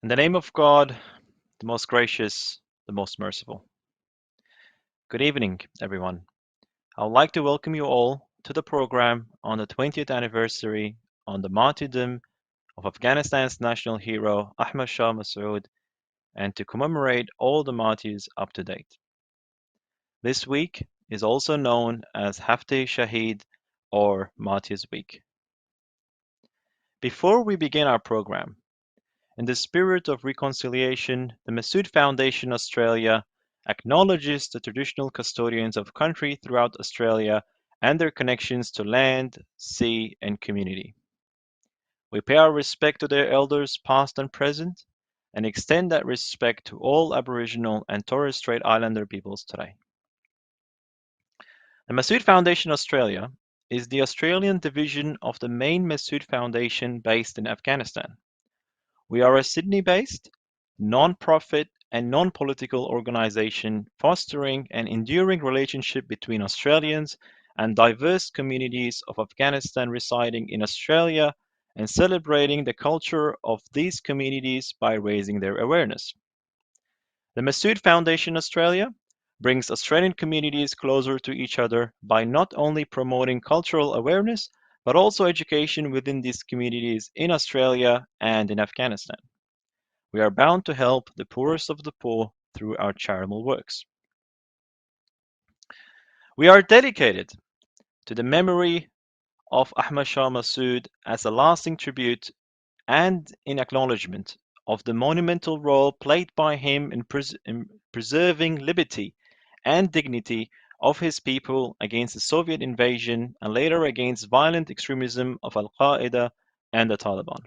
In the name of God, the most gracious, the most merciful. Good evening, everyone. I would like to welcome you all to the program on the 20th anniversary on the martyrdom of Afghanistan's national hero Ahmad Shah Massoud and to commemorate all the martyrs up to date. This week is also known as Hafte Shahid or Martyrs Week. Before we begin our program, in the spirit of reconciliation, the Massoud Foundation Australia acknowledges the traditional custodians of country throughout Australia and their connections to land, sea, and community. We pay our respect to their elders, past and present, and extend that respect to all Aboriginal and Torres Strait Islander peoples today. The Massoud Foundation Australia is the Australian division of the main Massoud Foundation based in Afghanistan. We are a Sydney-based, non-profit and non-political organisation fostering an enduring relationship between Australians and diverse communities of Afghanistan residing in Australia and celebrating the culture of these communities by raising their awareness. The Massoud Foundation Australia brings Australian communities closer to each other by not only promoting cultural awareness, but also education within these communities in Australia and in Afghanistan. We are bound to help the poorest of the poor through our charitable works. We are dedicated to the memory of Ahmad Shah Massoud as a lasting tribute and in acknowledgement of the monumental role played by him in preserving liberty and dignity of his people against the Soviet invasion and later against violent extremism of Al-Qaeda and the Taliban.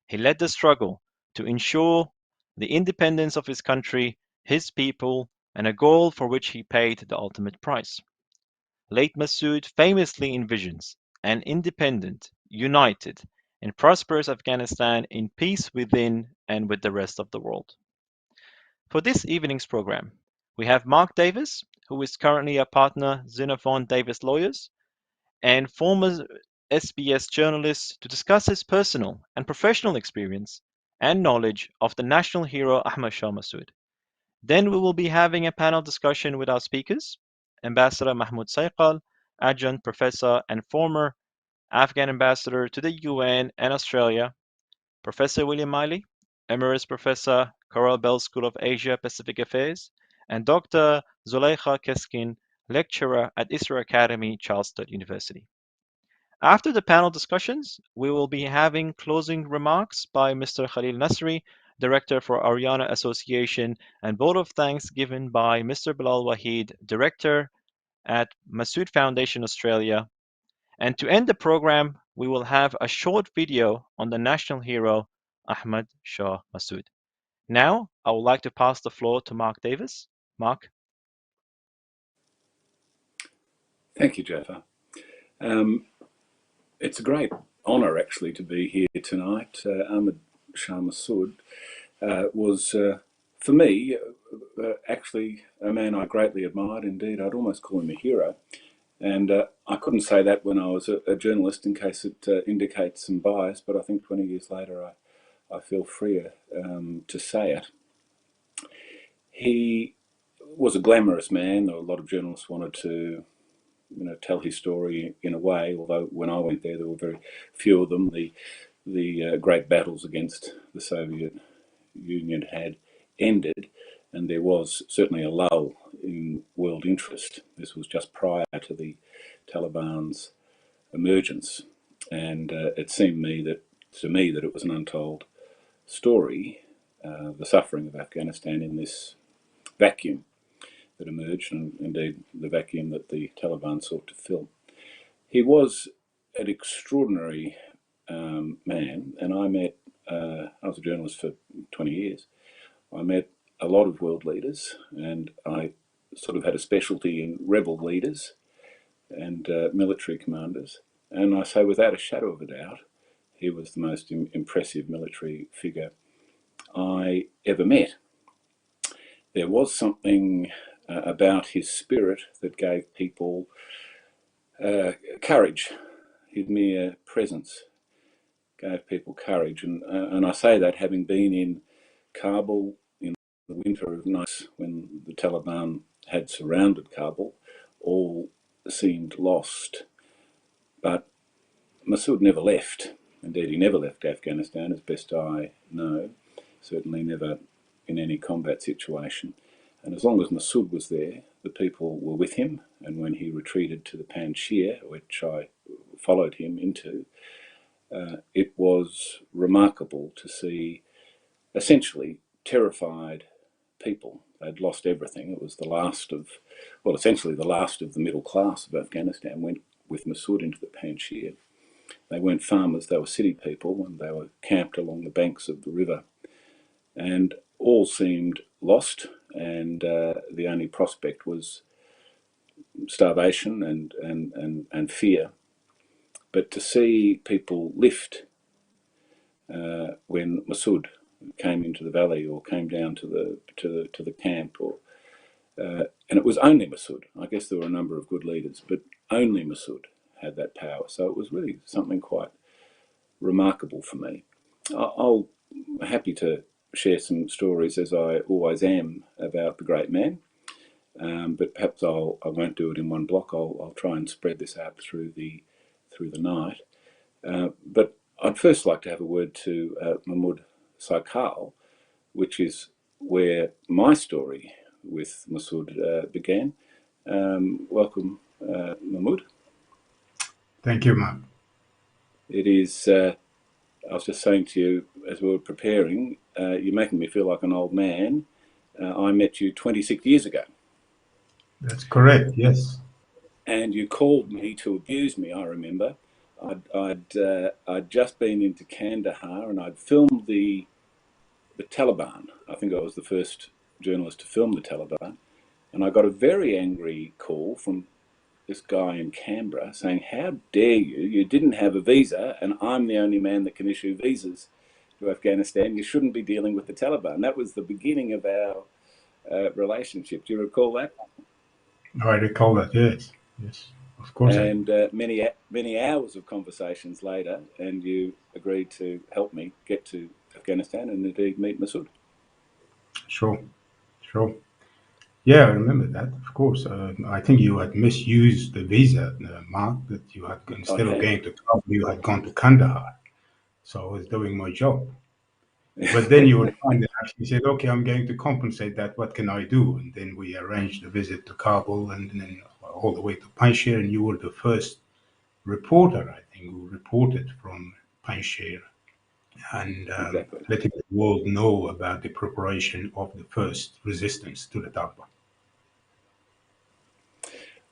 He led the struggle to ensure the independence of his country, his people, and a goal for which he paid the ultimate price. Late Massoud famously envisions an independent, united, and prosperous Afghanistan in peace within and with the rest of the world. For this evening's program, we have Mark Davis, who is currently a partner Xenophon Davis Lawyers and former SBS journalist, to discuss his personal and professional experience and knowledge of the national hero Ahmad Shah Massoud. Then we will be having a panel discussion with our speakers, Ambassador Ahmad Saikal, adjunct professor and former Afghan ambassador to the UN and Australia, Professor William Maley, Emeritus Professor, Coral Bell School of Asia Pacific Affairs, and Dr. Zuleyha Keskin, lecturer at ISRA Academy, Charles Sturt University. After the panel discussions, we will be having closing remarks by Mr. Khalil Nasri, Director for Ariana Association, and vote of thanks given by Mr. Bilal Wahid, Director at Massoud Foundation Australia. And to end the program, we will have a short video on the national hero, Ahmad Shah Massoud. Now, I would like to pass the floor to Mark Davis. Mark. Thank you, Jaffa. It's a great honour, actually, to be here tonight. Ahmad Shah Massoud was, for me, actually a man I greatly admired. Indeed, I'd almost call him a hero. And I couldn't say that when I was a journalist in case it indicates some bias, but I think 20 years later I feel freer to say it. He was a glamorous man. A lot of journalists wanted to tell his story in a way, although when I went there were very few of them. The great battles against the Soviet Union had ended, and there was certainly a lull in world interest. This was just prior to the Taliban's emergence, and it seemed to me that it was an untold story, the suffering of Afghanistan in this vacuum that emerged, and indeed the vacuum that the Taliban sought to fill. He was an extraordinary man, and I was a journalist for 20 years. I met a lot of world leaders, and I sort of had a specialty in rebel leaders and military commanders. And I say without a shadow of a doubt, he was the most impressive military figure I ever met. There was something about his spirit that gave people courage. His mere presence gave people courage, and I say that having been in Kabul in the winter of 19, when the Taliban had surrounded Kabul, all seemed lost. But Massoud never left. Indeed, he never left Afghanistan, as best I know, certainly never in any combat situation. And as long as Massoud was there, the people were with him. And when he retreated to the Panjshir, which I followed him into, it was remarkable to see essentially terrified people. They'd lost everything. It was the last of, well, essentially the last of the middle class of Afghanistan went with Massoud into the Panjshir. They weren't farmers, they were city people, and they were camped along the banks of the river. And all seemed lost, and the only prospect was starvation and fear. But to see people lift when Massoud came into the valley or came down to the camp, or and it was only Massoud. I guess there were a number of good leaders, but only Massoud had that power. So it was really something quite remarkable for me. I'll happy to share some stories, as I always am, about the great man. But perhaps I won't do it in one block. I'll try and spread this out through the night. But I'd first like to have a word to Ahmad Saikal, which is where my story with Massoud began. Welcome, Mahmoud. Thank you, Mark. It is. I was just saying to you as we were preparing, you're making me feel like an old man. I met you 26 years ago. That's correct, yes. And you called me to abuse me, I remember. I'd just been into Kandahar and I'd filmed the Taliban. I think I was the first journalist to film the Taliban. And I got a very angry call from this guy in Canberra saying, how dare you? You didn't have a visa and I'm the only man that can issue visas to Afghanistan. You shouldn't be dealing with the Taliban. That was the beginning of our relationship. Do you recall that? I recall that, yes. Yes, of course. And many hours of conversations later, and you agreed to help me get to Afghanistan and indeed meet Massoud. Sure. Yeah, I remember that, of course. I think you had misused the visa, Mark, that you had, instead of going to Kabul, you had gone to Kandahar. So I was doing my job. But then you would find that actually said, okay, I'm going to compensate that. What can I do? And then we arranged a visit to Kabul and then all the way to Panjshir. And you were the first reporter, I think, who reported from Panjshir and Exactly. letting the world know about the preparation of the first resistance to the Taliban.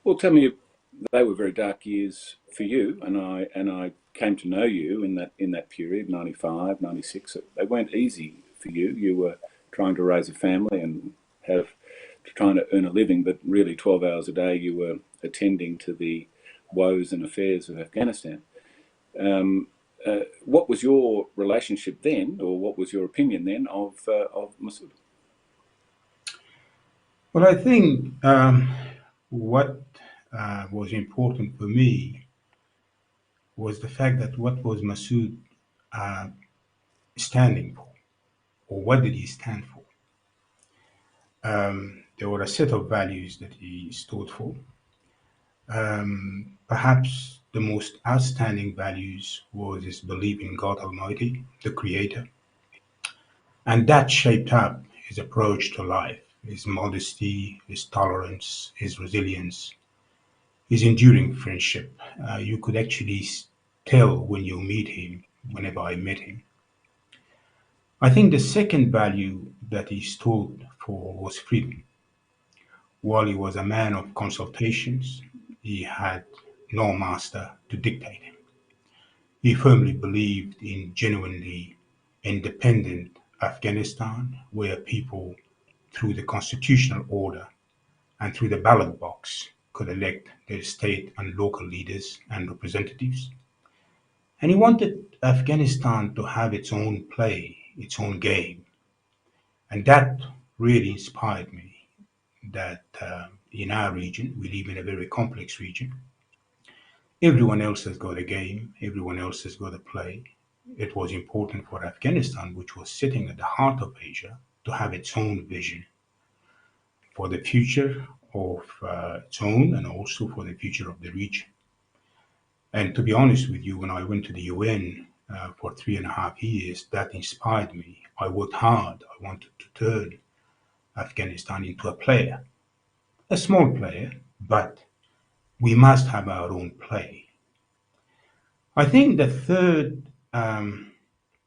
Well, tell me, they were very dark years for you, and I came to know you in that period, 95, 96. They weren't easy for you. You were trying to raise a family and trying to earn a living, but really 12 hours a day you were attending to the woes and affairs of Afghanistan. What was your relationship then, or what was your opinion then of Massoud? Well, I think what was important for me was the fact that what was Massoud standing for, or what did he stand for? There were a set of values that he stood for. Perhaps the most outstanding values was his belief in God Almighty, the Creator. And that shaped up his approach to life, his modesty, his tolerance, his resilience, his enduring friendship. You could actually tell when you meet him, whenever I met him. I think the second value that he stood for was freedom. While he was a man of consultations, he had no master to dictate him. He firmly believed in genuinely independent Afghanistan, where people, through the constitutional order and through the ballot box, could elect their state and local leaders and representatives. And he wanted Afghanistan to have its own play, its own game. And that really inspired me that in our region, we live in a very complex region. Everyone else has got a game, everyone else has got a play. it was important for Afghanistan, which was sitting at the heart of Asia, to have its own vision for the future of its own and also for the future of the region. And to be honest with you, when I went to the UN for 3.5 years, that inspired me. I worked hard. I wanted to turn Afghanistan into a player, a small player, but we must have our own play. I think the third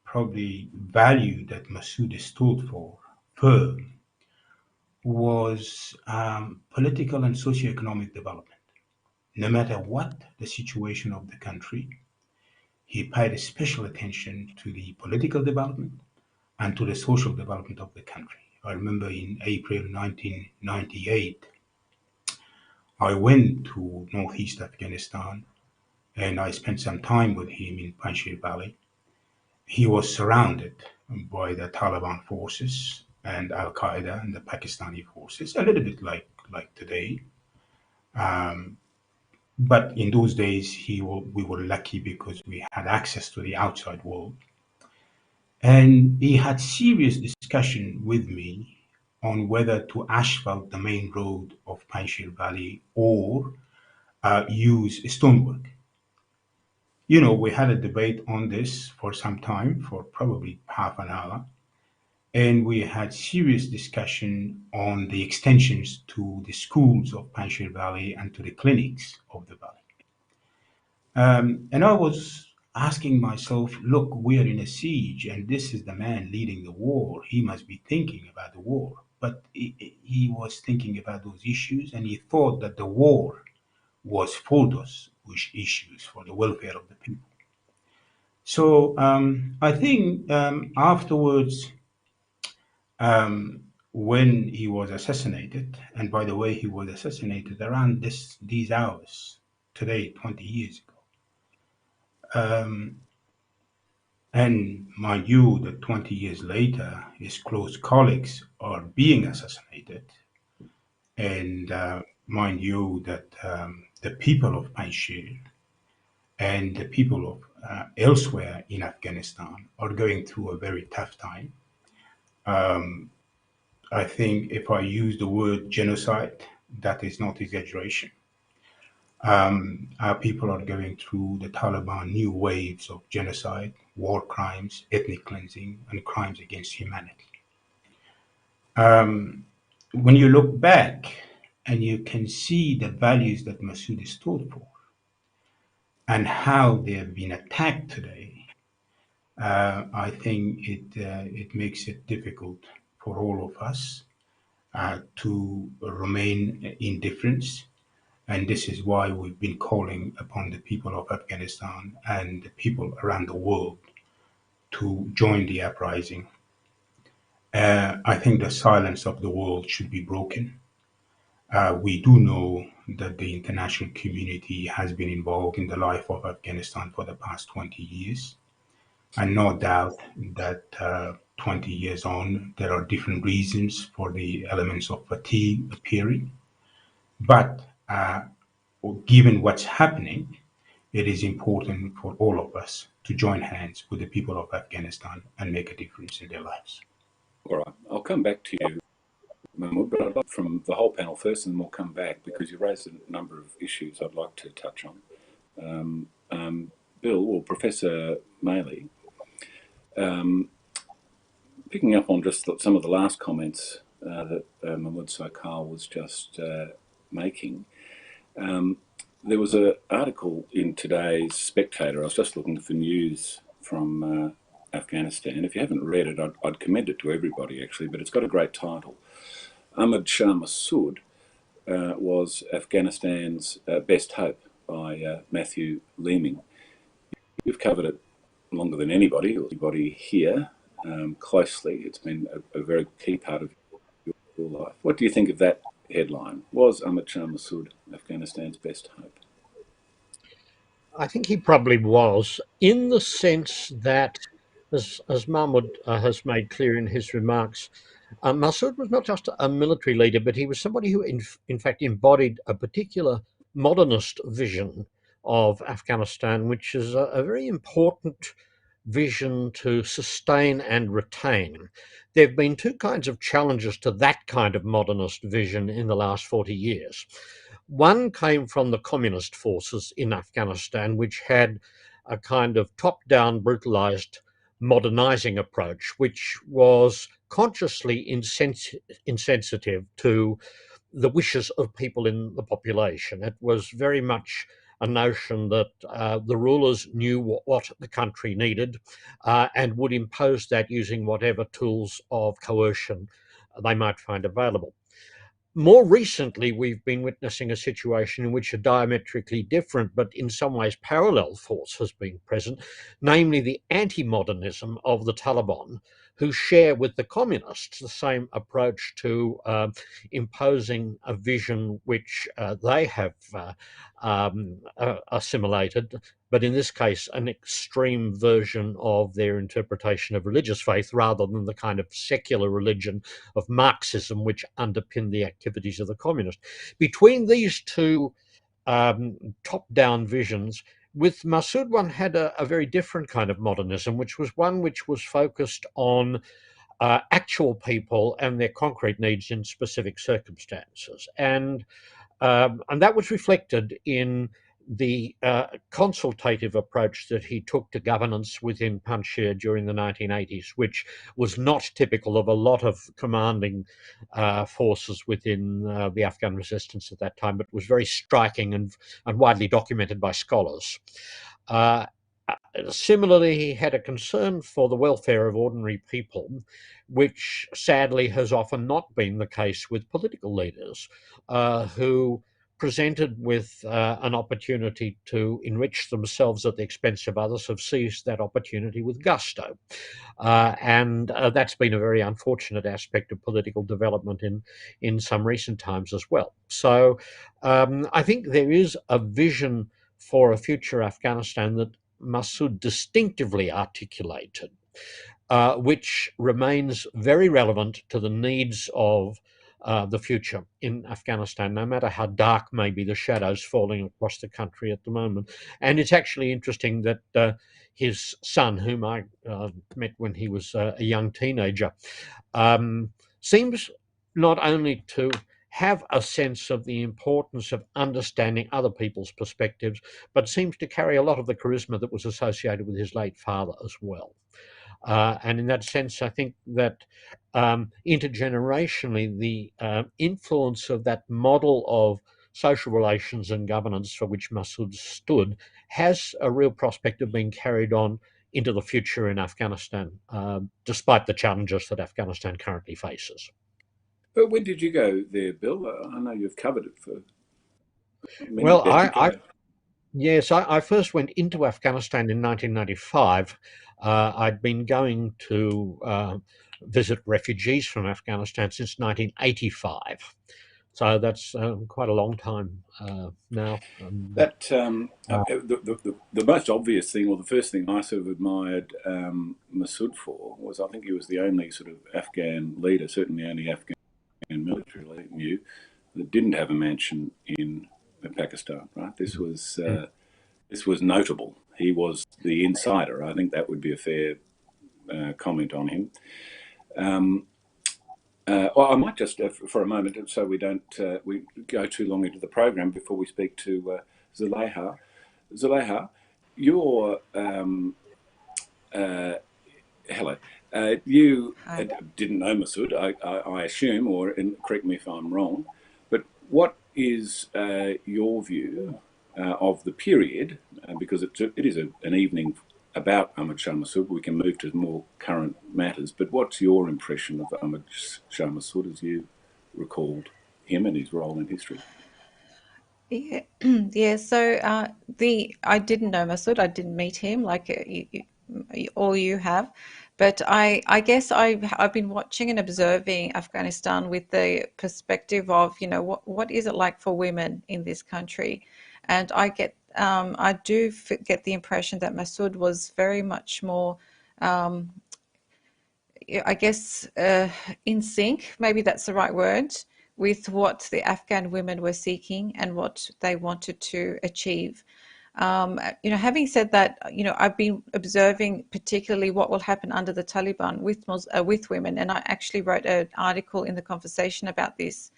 probably value that Massoud stood for firm was political and socio-economic development. No matter what the situation of the country, he paid special attention to the political development and to the social development of the country. I remember in April 1998, I went to northeast Afghanistan and I spent some time with him in Panjshir Valley. He was surrounded by the Taliban forces and Al Qaeda and the Pakistani forces, a little bit like today. But in those days, we were lucky because we had access to the outside world. And he had serious discussion with me on whether to asphalt the main road of Panjshir Valley or use stonework. You know, we had a debate on this for some time, for probably half an hour, and we had serious discussion on the extensions to the schools of Panjshir Valley and to the clinics of the valley. And I was asking myself, look, we are in a siege, and this is the man leading the war. He must be thinking about the war. But he was thinking about those issues, and he thought that the war was for those issues, for the welfare of the people. So I think afterwards, when he was assassinated, and by the way, he was assassinated around these hours today, 20 years ago. And mind you, that 20 years later, his close colleagues are being assassinated. And mind you, that the people of Panjshir and the people of elsewhere in Afghanistan are going through a very tough time. I think if I use the word genocide, that is not exaggeration. Our people are going through the Taliban new waves of genocide, war crimes, ethnic cleansing, and crimes against humanity. When you look back and you can see the values that Massoud stood for and how they have been attacked today, I think it makes it difficult for all of us to remain indifferent. And this is why we've been calling upon the people of Afghanistan and the people around the world to join the uprising. I think the silence of the world should be broken. We do know that the international community has been involved in the life of Afghanistan for the past 20 years. And no doubt that 20 years on, there are different reasons for the elements of fatigue appearing. But given what's happening, it is important for all of us to join hands with the people of Afghanistan and make a difference in their lives. All right, I'll come back to you, Mahmoud, but I'd like from the whole panel first, and then we'll come back because you raised a number of issues I'd like to touch on. Bill, or Professor Maley, picking up on just some of the last comments that Ahmad Saikal was just making, there was an article in today's Spectator. I was just looking for news from Afghanistan. If you haven't read it, I'd commend it to everybody, actually, but it's got a great title. Ahmad Shah Massoud was Afghanistan's best hope by Matthew Leeming. You've covered it longer than anybody here, closely. It's been a very key part of your life. What do you think of that headline? Was Ahmad Shah Massoud Afghanistan's best hope? I think he probably was, in the sense that, as Mahmoud has made clear in his remarks, Massoud was not just a military leader, but he was somebody who, in fact, embodied a particular modernist vision of Afghanistan, which is a very important vision to sustain and retain. There have been two kinds of challenges to that kind of modernist vision in the last 40 years. One came from the communist forces in Afghanistan, which had a kind of top-down, brutalized modernizing approach, which was consciously insensitive to the wishes of people in the population. It was very much a notion that the rulers knew what the country needed and would impose that using whatever tools of coercion they might find available. More recently, we've been witnessing a situation in which a diametrically different, but in some ways parallel force has been present, namely the anti-modernism of the Taliban, who share with the communists the same approach to imposing a vision which they have assimilated, but in this case, an extreme version of their interpretation of religious faith rather than the kind of secular religion of Marxism which underpinned the activities of the communists. Between these two top-down visions, with Massoud, one had a very different kind of modernism, which was one which was focused on actual people and their concrete needs in specific circumstances. And that was reflected in the consultative approach that he took to governance within Panjshir during the 1980s, which was not typical of a lot of commanding forces within the Afghan resistance at that time, but was very striking and widely documented by scholars. Similarly, he had a concern for the welfare of ordinary people, which sadly has often not been the case with political leaders who, presented with an opportunity to enrich themselves at the expense of others, have seized that opportunity with gusto. And that's been a very unfortunate aspect of political development in some recent times as well. So I think there is a vision for a future Afghanistan that Massoud distinctively articulated, which remains very relevant to the needs of the future in Afghanistan, no matter how dark may be the shadows falling across the country at the moment. And it's actually interesting that his son, whom I met when he was a young teenager, seems not only to have a sense of the importance of understanding other people's perspectives, but seems to carry a lot of the charisma that was associated with his late father as well. And in that sense, I think that intergenerationally, the influence of that model of social relations and governance for which Massoud stood has a real prospect of being carried on into the future in Afghanistan, despite the challenges that Afghanistan currently faces. But when did you go there, Bill? I know you've covered it for many Well, decades. Yes, I first went into Afghanistan in 1995. I'd been going to visit refugees from Afghanistan since 1985. So that's quite a long time now. That the most obvious thing, or the first thing I sort of admired Massoud for, was I think he was the only sort of Afghan leader, certainly the only Afghan military leader knew, that didn't have a mansion in Pakistan. Right, this was notable. He was the insider. I think that would be a fair comment on him. Well, I might just, for a moment, so we don't we go too long into the program before we speak to Zuleyha. Zuleyha, you're hello. You didn't know Massoud, I assume, or correct me if I'm wrong. But what is your view of the period? Because it is an evening about Ahmad Shah Massoud. We can move to more current matters. But what's your impression of Ahmad Shah Massoud as you recalled him and his role in history? Yeah, yeah. So I didn't know Masood. I didn't meet him like all you have, but I guess I've been watching and observing Afghanistan with the perspective of, you know, what is it like for women in this country, and I do get the impression that Masood was very much more, I guess, in sync, maybe that's the right word, with what the Afghan women were seeking and what they wanted to achieve. Having said that, I've been observing particularly what will happen under the Taliban with women, and I actually wrote an article in The Conversation about this,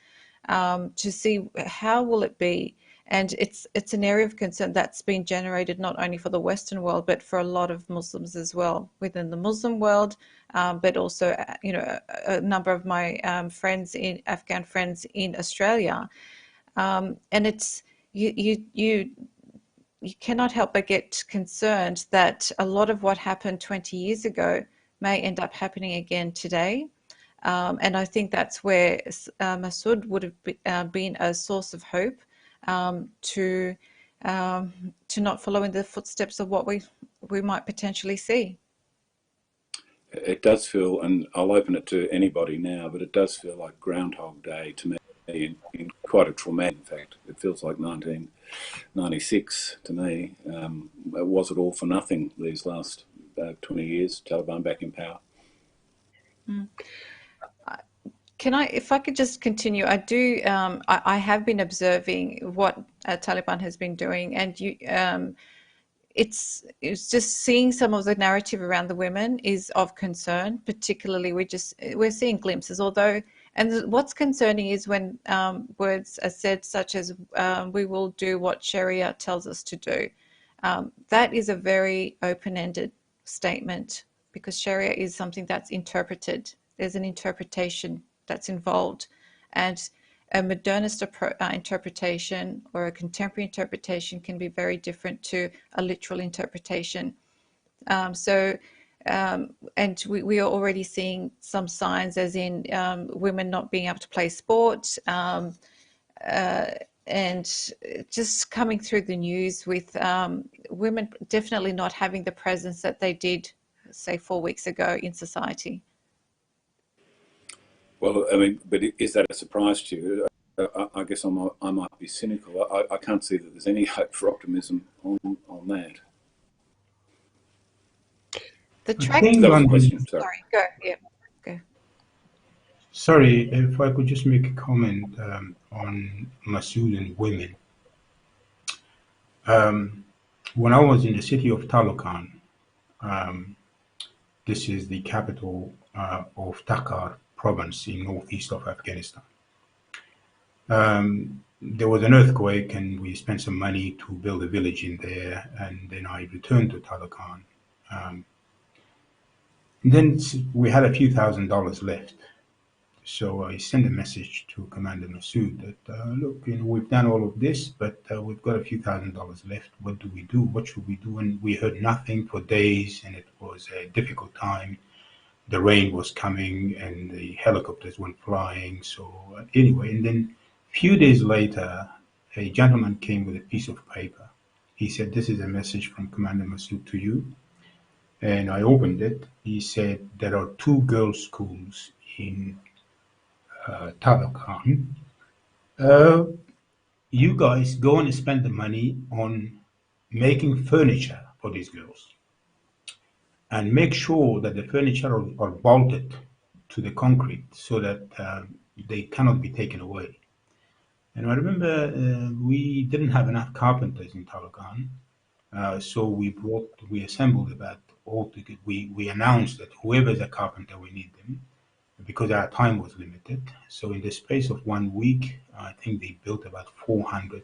to see how will it be. And it's an area of concern that's been generated not only for the Western world, but for a lot of Muslims as well within the Muslim world, but also, a number of my Afghan friends in Australia. And it's you cannot help but get concerned that a lot of what happened 20 years ago may end up happening again today. And I think that's where Massoud would have been a source of hope, to not follow in the footsteps of what we might potentially see. It does feel, and I'll open it to anybody now, but it does feel like Groundhog Day to me, in quite a traumatic, in fact. It feels like 1996 to me. Was it all for nothing these last 20 years, Taliban back in power? If I could just continue, I have been observing what Taliban has been doing, and it's just seeing some of the narrative around the women is of concern. Particularly, we're seeing glimpses, and what's concerning is when words are said such as "we will do what Sharia tells us to do." That is a very open-ended statement, because Sharia is something that's interpreted. There's an interpretation that's involved, and a modernist interpretation or a contemporary interpretation can be very different to a literal interpretation. And we are already seeing some signs, as in women not being able to play sport, and just coming through the news with women definitely not having the presence that they did, say, 4 weeks ago in society. Well, I mean, but is that a surprise to you? I guess I might be cynical. I can't see that there's any hope for optimism on that. The track. That was a question. Sorry, go. Yeah, go. Sorry, if I could just make a comment on Massoud and women. When I was in the city of Taloqan, this is the capital of Takhar province in northeast of Afghanistan. There was an earthquake, and we spent some money to build a village in there, and then I returned to Taloqan. Then we had a few $1,000s left. So I sent a message to Commander Massoud that, look, we've done all of this, but we've got a few $1,000s left. What do we do? What should we do? And we heard nothing for days, and it was a difficult time. The rain was coming, and the helicopters went flying. So anyway, and then a few days later, a gentleman came with a piece of paper. He said, "This is a message from Commander Massoud to you." And I opened it. He said, "There are 2 girls' schools in Taloqan. You guys go and spend the money on making furniture for these girls, and make sure that the furniture are bolted to the concrete so that they cannot be taken away." And I remember we didn't have enough carpenters in Taloqan, so we assembled about we announced that whoever's a carpenter, we need them, because our time was limited. So in the space of 1 week, I think they built about 400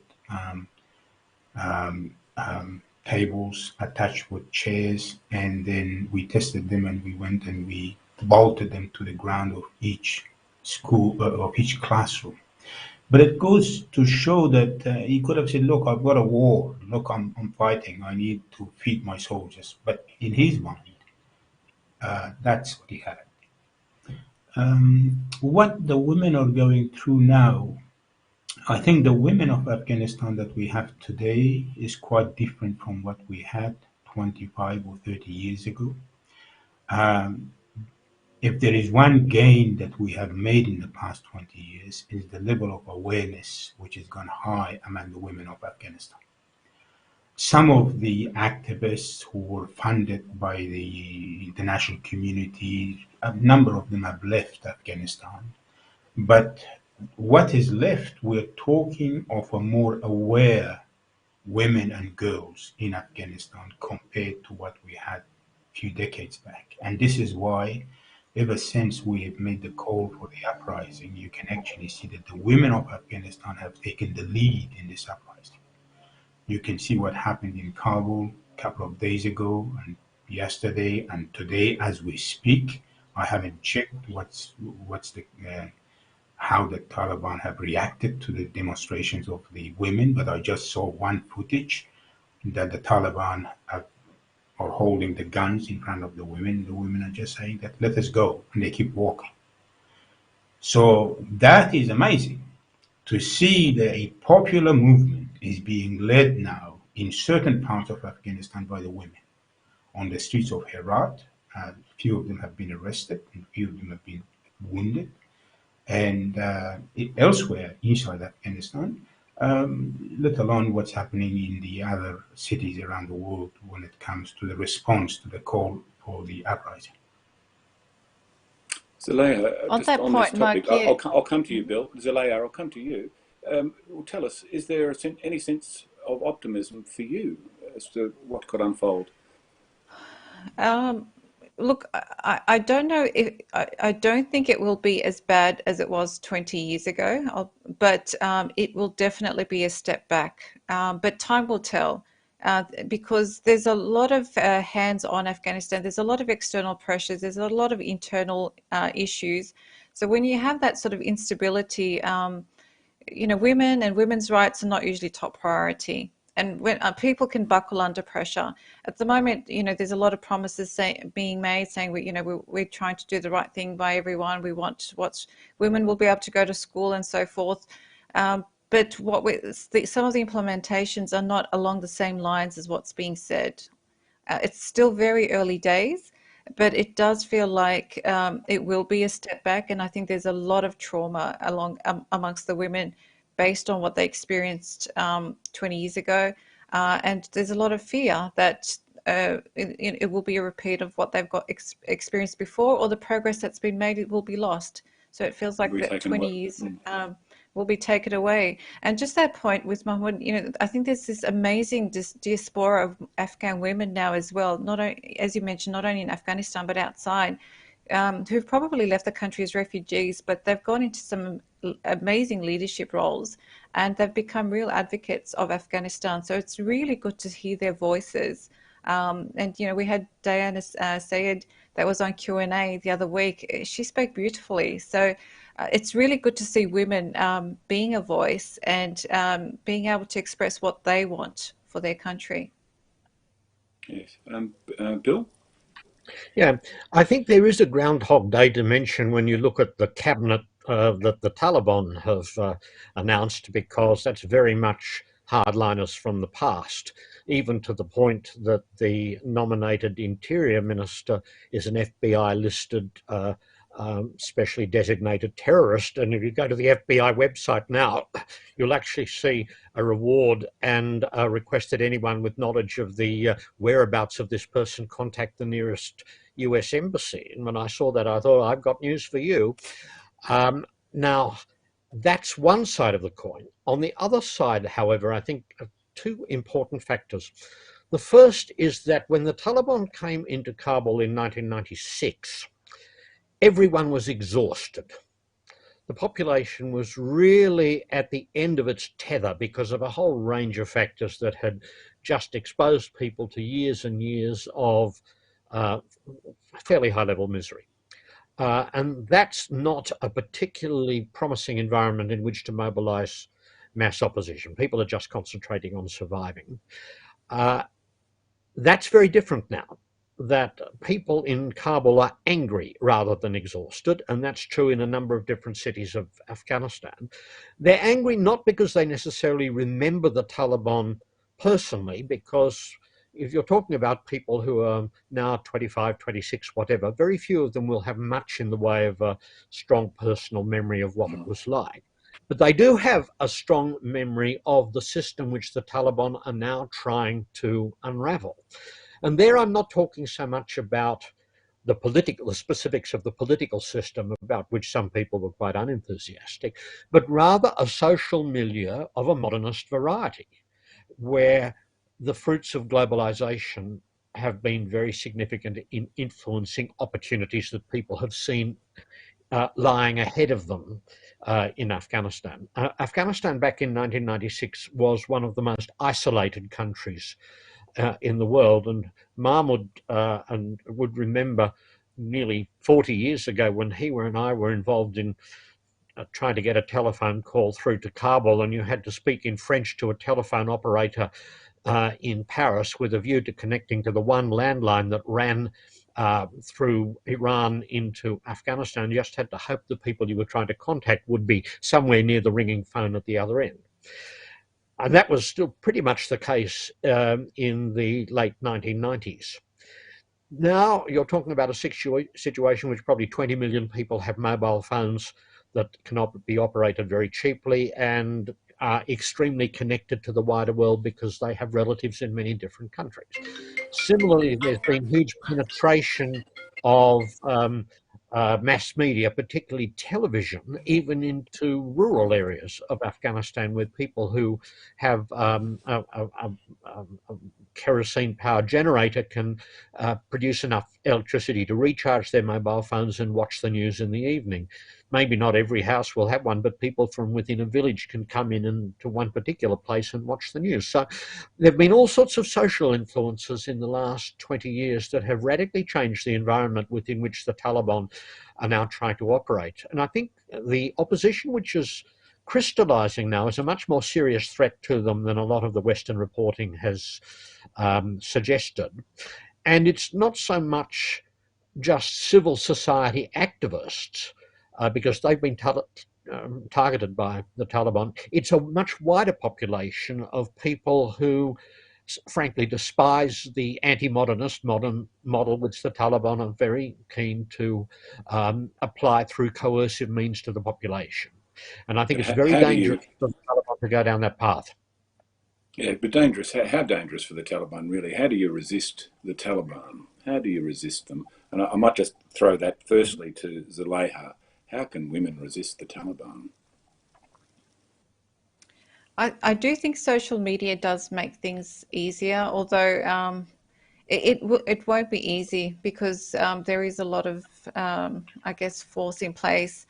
tables attached with chairs, and then we tested them, and we went and we bolted them to the ground of each school, of each classroom. But it goes to show that he could have said, "Look, I've got a war. Look, I'm fighting. I need to feed my soldiers." But in his mind, that's what he had. What the women are going through now, I think the women of Afghanistan that we have today is quite different from what we had 25 or 30 years ago. If there is one gain that we have made in the past 20 years, is the level of awareness which has gone high among the women of Afghanistan. Some of the activists who were funded by the international community, a number of them have left Afghanistan. But what is left, we're talking of a more aware women and girls in Afghanistan compared to what we had a few decades back. And this is why, ever since we have made the call for the uprising, you can actually see that the women of Afghanistan have taken the lead in this uprising. You can see what happened in Kabul a couple of days ago and yesterday and today as we speak. I haven't checked what's the how the Taliban have reacted to the demonstrations of the women, but I just saw one footage that the Taliban are holding the guns in front of the women. The women are just saying that, let us go, and they keep walking. So that is amazing to see that a popular movement is being led now in certain parts of Afghanistan by the women. On the streets of Herat, a few of them have been arrested, and a few of them have been wounded. And elsewhere inside Afghanistan, let alone what's happening in the other cities around the world when it comes to the response to the call for the uprising. Zuleyha, On just that on point, this topic, Mark, I'll come to you, Bill. Zuleyha, I'll come to you. Well, tell us, is there any sense of optimism for you as to what could unfold? look, I don't know if I don't think it will be as bad as it was 20 years ago, but it will definitely be a step back. But time will tell. Because there's a lot of hands on Afghanistan, there's a lot of external pressures, there's a lot of internal issues. So when you have that sort of instability, women and women's rights are not usually top priority. And when people can buckle under pressure, at the moment, there's a lot of promises being made, saying we're trying to do the right thing by everyone. We want women will be able to go to school and so forth. But some of the implementations are not along the same lines as what's being said. It's still very early days, but it does feel like it will be a step back. And I think there's a lot of trauma amongst the women based on what they experienced 20 years ago. And there's a lot of fear that it will be a repeat of what they've got experienced before, or the progress that's been made, it will be lost. So it feels like that 20 years will be taken away. And just that point with Mahmoud, I think there's this amazing diaspora of Afghan women now as well, not only, as you mentioned, not only in Afghanistan, but outside, who've probably left the country as refugees, but they've gone into some amazing leadership roles and they've become real advocates of Afghanistan. So it's really good to hear their voices. And we had Diana Sayed that was on Q&A the other week. She spoke beautifully. So it's really good to see women being a voice and being able to express what they want for their country. Yes. Bill? Yeah, I think there is a Groundhog Day dimension when you look at the cabinet that the Taliban have announced, because that's very much hardliners from the past, even to the point that the nominated Interior Minister is an FBI listed specially designated terrorist. And if you go to the FBI website now, you'll actually see a reward and a request that anyone with knowledge of the whereabouts of this person contact the nearest US embassy. And when I saw that, I thought, I've got news for you. Now, that's one side of the coin. On the other side, however, I think two important factors. The first is that when the Taliban came into Kabul in 1996, everyone was exhausted. The population was really at the end of its tether because of a whole range of factors that had just exposed people to years and years of fairly high-level misery. And that's not a particularly promising environment in which to mobilize mass opposition. People are just concentrating on surviving. That's very different now, that people in Kabul are angry rather than exhausted, and that's true in a number of different cities of Afghanistan. They're angry not because they necessarily remember the Taliban personally, because if you're talking about people who are now 25, 26, whatever, very few of them will have much in the way of a strong personal memory of what it was like. But they do have a strong memory of the system which the Taliban are now trying to unravel. And there I'm not talking so much about the specifics of the political system, about which some people were quite unenthusiastic, but rather a social milieu of a modernist variety. where the fruits of globalization have been very significant in influencing opportunities that people have seen lying ahead of them in Afghanistan. Afghanistan back in 1996 was one of the most isolated countries in the world, and Mahmoud and would remember nearly 40 years ago when he and I were involved in trying to get a telephone call through to Kabul, and you had to speak in French to a telephone operator in Paris with a view to connecting to the one landline that ran through Iran into Afghanistan. You just had to hope the people you were trying to contact would be somewhere near the ringing phone at the other end. And that was still pretty much the case in the late 1990s. Now you're talking about a situation which probably 20 million people have mobile phones that cannot be operated very cheaply and are extremely connected to the wider world because they have relatives in many different countries. Similarly, there's been huge penetration of mass media, particularly television, even into rural areas of Afghanistan, with people who have a kerosene-powered generator can produce enough electricity to recharge their mobile phones and watch the news in the evening. Maybe not every house will have one, but people from within a village can come in to one particular place and watch the news. So there have been all sorts of social influences in the last 20 years that have radically changed the environment within which the Taliban are now trying to operate. And I think the opposition, which is crystallizing now, is a much more serious threat to them than a lot of the Western reporting has suggested. And it's not so much just civil society activists, because they've been targeted by the Taliban. It's a much wider population of people who, frankly, despise the anti-modernist modern model which the Taliban are very keen to apply through coercive means to the population. And I think it's very dangerous for the Taliban to go down that path. Yeah, but dangerous. How dangerous for the Taliban, really? How do you resist the Taliban? How do you resist them? And I might just throw that firstly to Zuleyha. How can women resist the Taliban? I do think social media does make things easier, although it won't be easy because there is a lot of, I guess, force in place.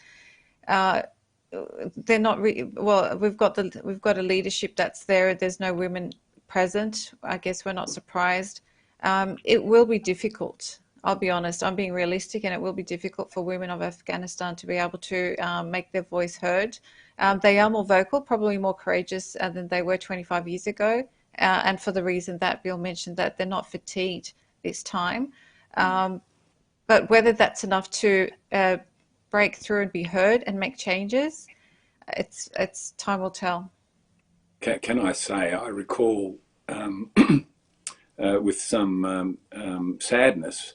They're not well. We've got a leadership that's there. There's no women present. I guess we're not surprised. It will be difficult. I'll be honest. I'm being realistic, and it will be difficult for women of Afghanistan to be able to make their voice heard. They are more vocal, probably more courageous than they were 25 years ago, and for the reason that Bill mentioned, that they're not fatigued this time. But whether that's enough to break through and be heard and make changes, it's time will tell. Can I say, I recall with some sadness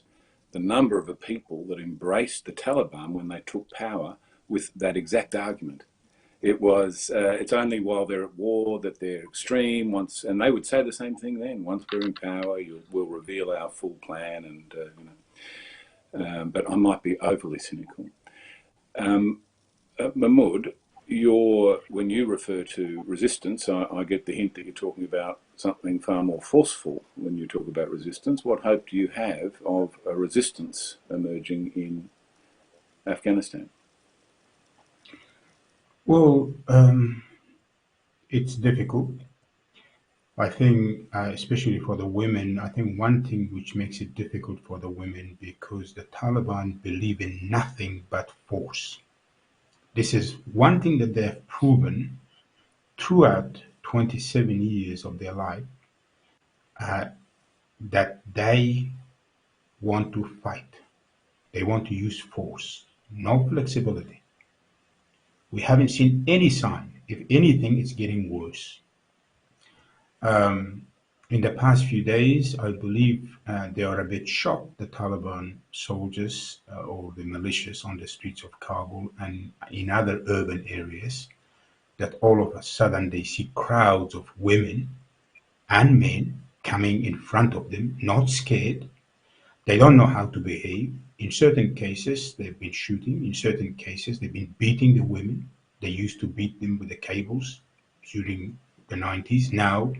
the number of the people that embraced the Taliban when they took power with that exact argument. It was, it's only while they're at war that they're extreme. And they would say the same thing then. Once we're in power, we'll reveal our full plan, and but I might be overly cynical. Mahmoud, when you refer to resistance, I get the hint that you're talking about something far more forceful when you talk about resistance. What hope do you have of a resistance emerging in Afghanistan? Well, it's difficult. I think, especially for the women, I think one thing which makes it difficult for the women because the Taliban believe in nothing but force. This is one thing that they have proven throughout 27 years of their life, that they want to fight. They want to use force, no flexibility. We haven't seen any sign. If anything, it's getting worse. In the past few days, I believe they are a bit shocked, the Taliban soldiers or the militias on the streets of Kabul and in other urban areas, that all of a sudden they see crowds of women and men coming in front of them, not scared. They don't know how to behave. In certain cases, they've been shooting. In certain cases, they've been beating the women. They used to beat them with the cables during the 90s. Now,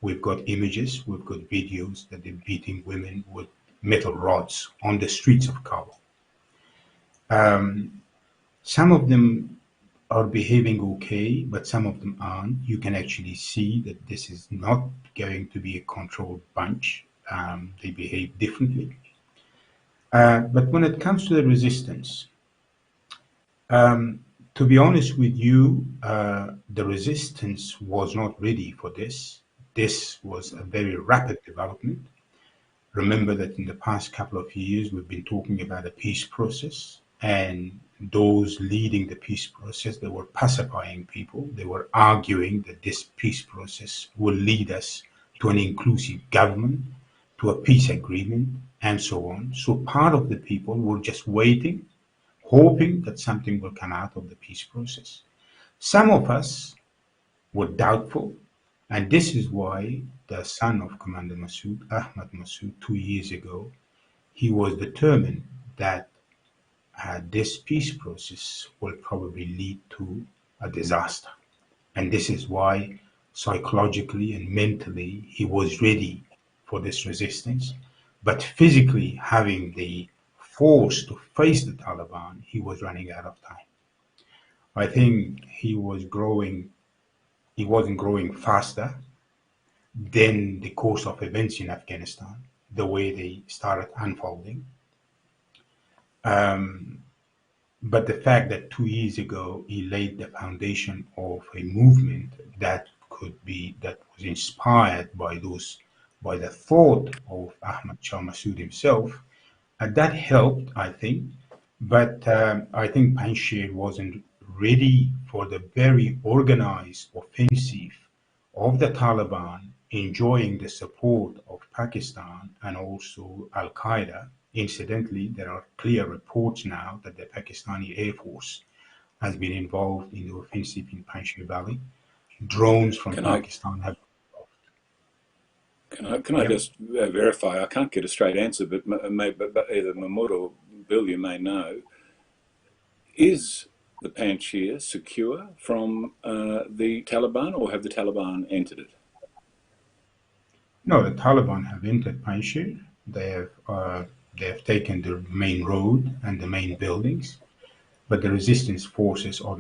We've got images, we've got videos that they're beating women with metal rods on the streets of Kabul. Some of them are behaving okay, but some of them aren't. You can actually see that this is not going to be a controlled bunch. They behave differently. But when it comes to the resistance, to be honest with you, the resistance was not ready for this. This was a very rapid development. Remember that in the past couple of years, we've been talking about a peace process, and those leading the peace process, they were pacifying people. They were arguing that this peace process will lead us to an inclusive government, to a peace agreement, and so on. So part of the people were just waiting, hoping that something will come out of the peace process. Some of us were doubtful, and this is why the son of Commander Massoud, Ahmad Massoud, 2 years ago, he was determined that this peace process will probably lead to a disaster. And this is why psychologically and mentally he was ready for this resistance. But physically having the force to face the Taliban, he was running out of time. I think he wasn't growing faster than the course of events in Afghanistan, the way they started unfolding. But the fact that 2 years ago he laid the foundation of a movement that was inspired by the thought of Ahmad Shah Massoud himself, that helped, I think. But I think Panjshir wasn't ready for the very organized offensive of the Taliban, enjoying the support of Pakistan and also Al Qaeda. Incidentally, there are clear reports now that the Pakistani Air Force has been involved in the offensive in Panjshir Valley. Drones from Pakistan have. Can I just verify? I can't get a straight answer, but either Mahmoud or Bill, you may know. Is the Panjshir secure from the Taliban, or have the Taliban entered it? No, the Taliban have entered Panjshir. They have taken the main road and the main buildings, but the resistance forces are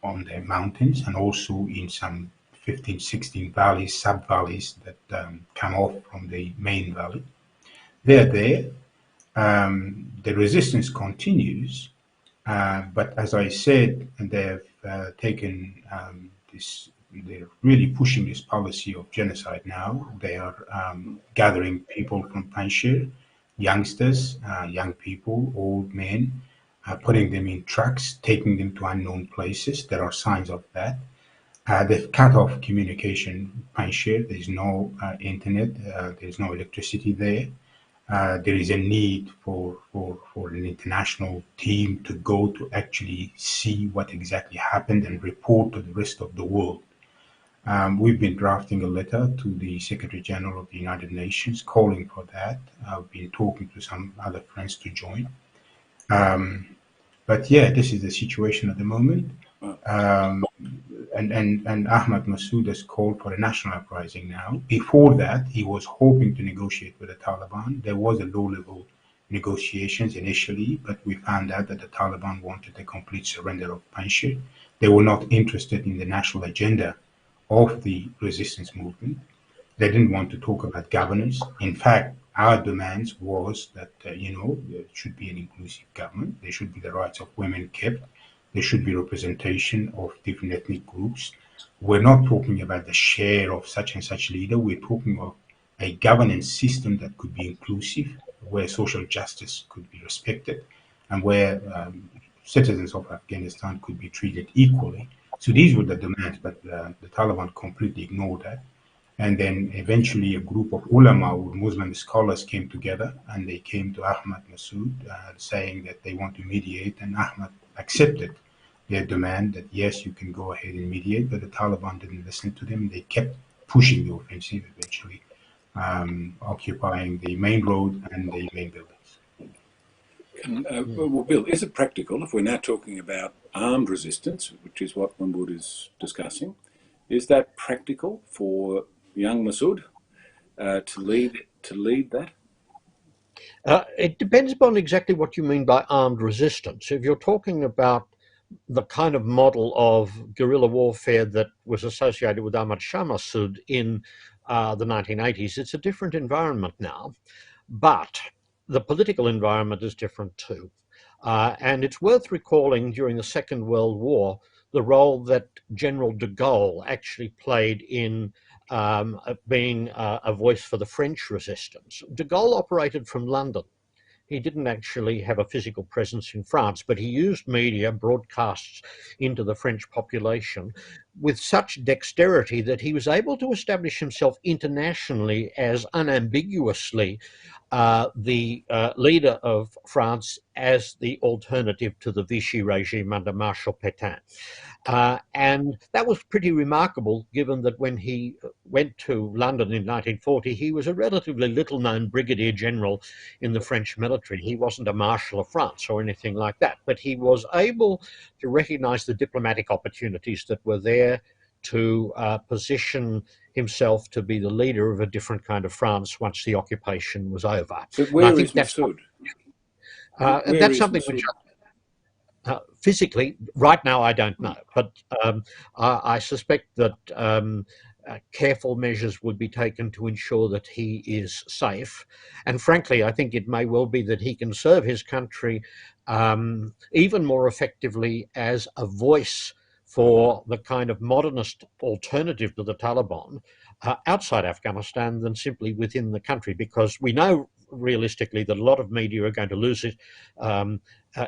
on the mountains and also in some 15, 16 valleys, sub-valleys that come off from the main valley. They're there. The resistance continues, but as I said, they have taken this. They're really pushing this policy of genocide now. They are gathering people from Panjshir, youngsters, young people, old men, putting them in trucks, taking them to unknown places. There are signs of that. They've cut off communication. Panjshir, there's no internet, there's no electricity there. There is a need for an international team to go to actually see what exactly happened and report to the rest of the world. We've been drafting a letter to the Secretary General of the United Nations calling for that. I've been talking to some other friends to join. But yeah, this is the situation at the moment. And Ahmad Massoud has called for a national uprising now. Before that, he was hoping to negotiate with the Taliban. There was a low-level negotiations initially, but we found out that the Taliban wanted a complete surrender of Panjshir. They were not interested in the national agenda of the resistance movement. They didn't want to talk about governance. In fact, our demands was that, there should be an inclusive government. There should be the rights of women kept. There should be representation of different ethnic groups. We're not talking about the share of such and such leader. We're talking of a governance system that could be inclusive, where social justice could be respected, and where citizens of Afghanistan could be treated equally. So these were the demands, but the Taliban completely ignored that. And then eventually a group of ulama or Muslim scholars came together and they came to Ahmad Massoud saying that they want to mediate, and Ahmad accepted their demand that yes, you can go ahead and mediate, but the Taliban didn't listen to them. They kept pushing the offensive, eventually occupying the main road and the main buildings. Well, Bill, is it practical, if we're now talking about armed resistance, which is what Mahmoud is discussing, is that practical for young Massoud to lead that? It depends upon exactly what you mean by armed resistance. If you're talking about the kind of model of guerrilla warfare that was associated with Ahmad Shah Massoud in the 1980s, it's a different environment now. But the political environment is different too. And it's worth recalling during the Second World War the role that General de Gaulle actually played in being a voice for the French resistance. De Gaulle operated from London. He didn't actually have a physical presence in France, but he used media broadcasts into the French population with such dexterity that he was able to establish himself internationally as unambiguously the leader of France as the alternative to the Vichy regime under Marshal Pétain. And that was pretty remarkable, given that when he went to London in 1940, he was a relatively little known brigadier general in the French military. He wasn't a Marshal of France or anything like that, but he was able to recognize the diplomatic opportunities that were there to position himself to be the leader of a different kind of France once the occupation was over. But where is Massoud? That's something which physically, right now, I don't know, but I suspect that careful measures would be taken to ensure that he is safe. And frankly, I think it may well be that he can serve his country even more effectively as a voice for the kind of modernist alternative to the Taliban outside Afghanistan than simply within the country, because we know realistically that a lot of media are going to lose it,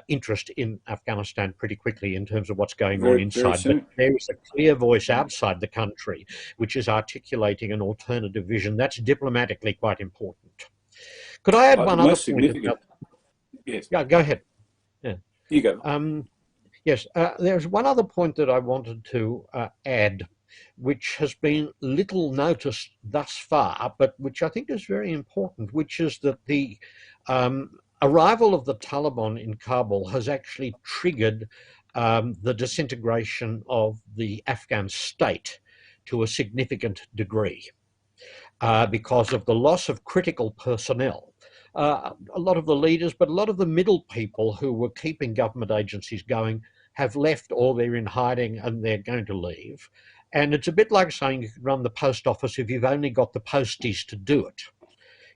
interest in Afghanistan pretty quickly in terms of what's going on inside. But there is a clear voice outside the country which is articulating an alternative vision. That's diplomatically quite important. Could I add one other point? Yes. Yeah, go ahead. Yeah. You go. Yes, there's one other point that I wanted to add, which has been little noticed thus far, but which I think is very important, which is that the arrival of the Taliban in Kabul has actually triggered the disintegration of the Afghan state to a significant degree because of the loss of critical personnel. A lot of the leaders, but a lot of the middle people who were keeping government agencies going have left, or they're in hiding and they're going to leave. And it's a bit like saying you can run the post office if you've only got the posties to do it.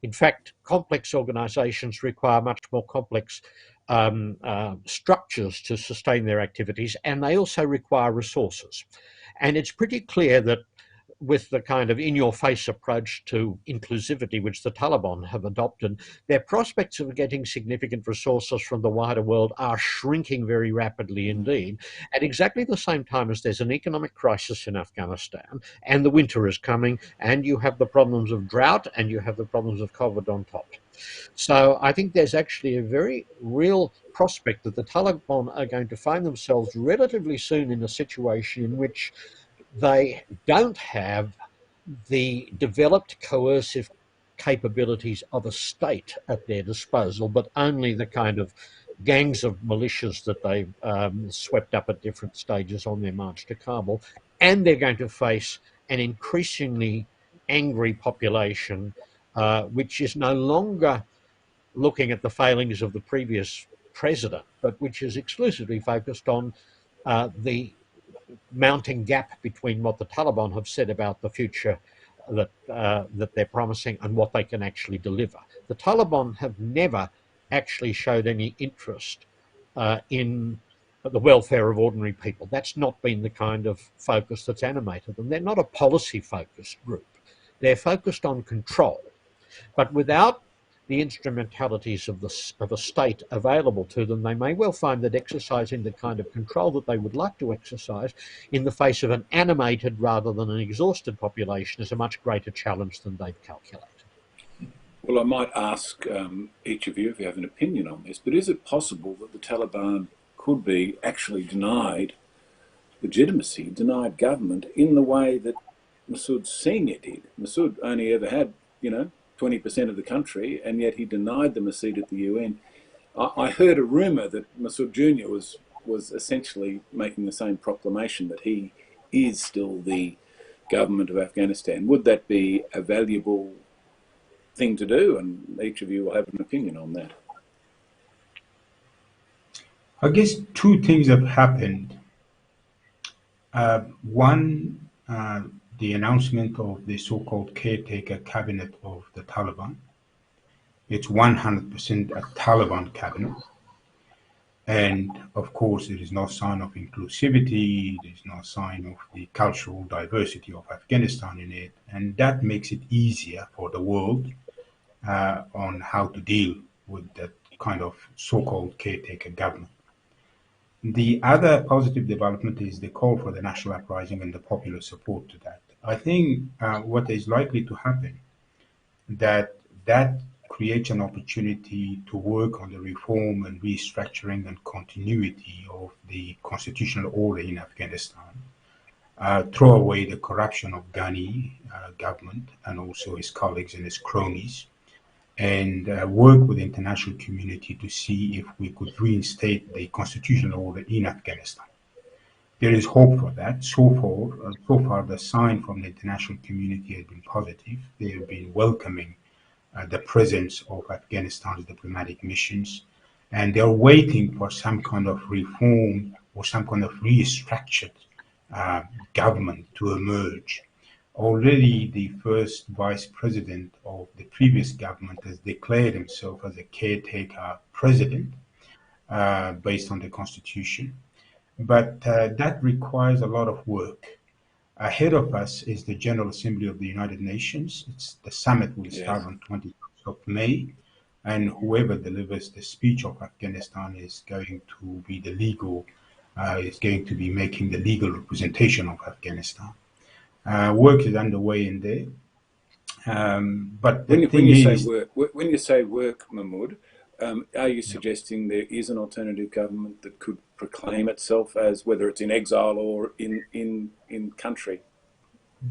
In fact, complex organisations require much more complex structures to sustain their activities, and they also require resources. And it's pretty clear that with the kind of in-your-face approach to inclusivity which the Taliban have adopted, their prospects of getting significant resources from the wider world are shrinking very rapidly indeed, at exactly the same time as there's an economic crisis in Afghanistan, and the winter is coming, and you have the problems of drought, and you have the problems of COVID on top. So I think there's actually a very real prospect that the Taliban are going to find themselves relatively soon in a situation in which they don't have the developed coercive capabilities of a state at their disposal, but only the kind of gangs of militias that they've swept up at different stages on their march to Kabul. And they're going to face an increasingly angry population, which is no longer looking at the failings of the previous president, but which is exclusively focused on the mounting gap between what the Taliban have said about the future that they're promising and what they can actually deliver. The Taliban have never actually showed any interest in the welfare of ordinary people. That's not been the kind of focus that's animated them. They're not a policy-focused group. They're focused on control, but without the instrumentalities of a state available to them, they may well find that exercising the kind of control that they would like to exercise in the face of an animated rather than an exhausted population is a much greater challenge than they've calculated. Well, I might ask each of you if you have an opinion on this, but is it possible that the Taliban could be actually denied legitimacy, denied government in the way that Massoud Sr. did? Massoud only ever had, 20% of the country, and yet he denied them a seat at the UN. I heard a rumour that Massoud Jr. was essentially making the same proclamation, that he is still the government of Afghanistan. Would that be a valuable thing to do? And each of you will have an opinion on that. I guess two things have happened. One, the announcement of the so-called caretaker cabinet of the Taliban. It's 100% a Taliban cabinet. And of course, there is no sign of inclusivity, there's no sign of the cultural diversity of Afghanistan in it. And that makes it easier for the world on how to deal with that kind of so-called caretaker government. The other positive development is the call for the national uprising and the popular support to that. I think what is likely to happen, that creates an opportunity to work on the reform and restructuring and continuity of the constitutional order in Afghanistan, throw away the corruption of Ghani government and also his colleagues and his cronies, and work with the international community to see if we could reinstate the constitutional order in Afghanistan. There is hope for that. So far, the sign from the international community has been positive. They have been welcoming the presence of Afghanistan's diplomatic missions, and they're waiting for some kind of reform or some kind of restructured government to emerge. Already the first vice president of the previous government has declared himself as a caretaker president based on the constitution. But that requires a lot of work. Ahead of us is the General Assembly of the United Nations. The summit will start on 21st of May, and whoever delivers the speech of Afghanistan is going to be is going to be making the legal representation of Afghanistan. Work is underway in there. But when you say work, Mahmoud, are you suggesting there is an alternative government that could proclaim itself as, whether it's in exile or in country?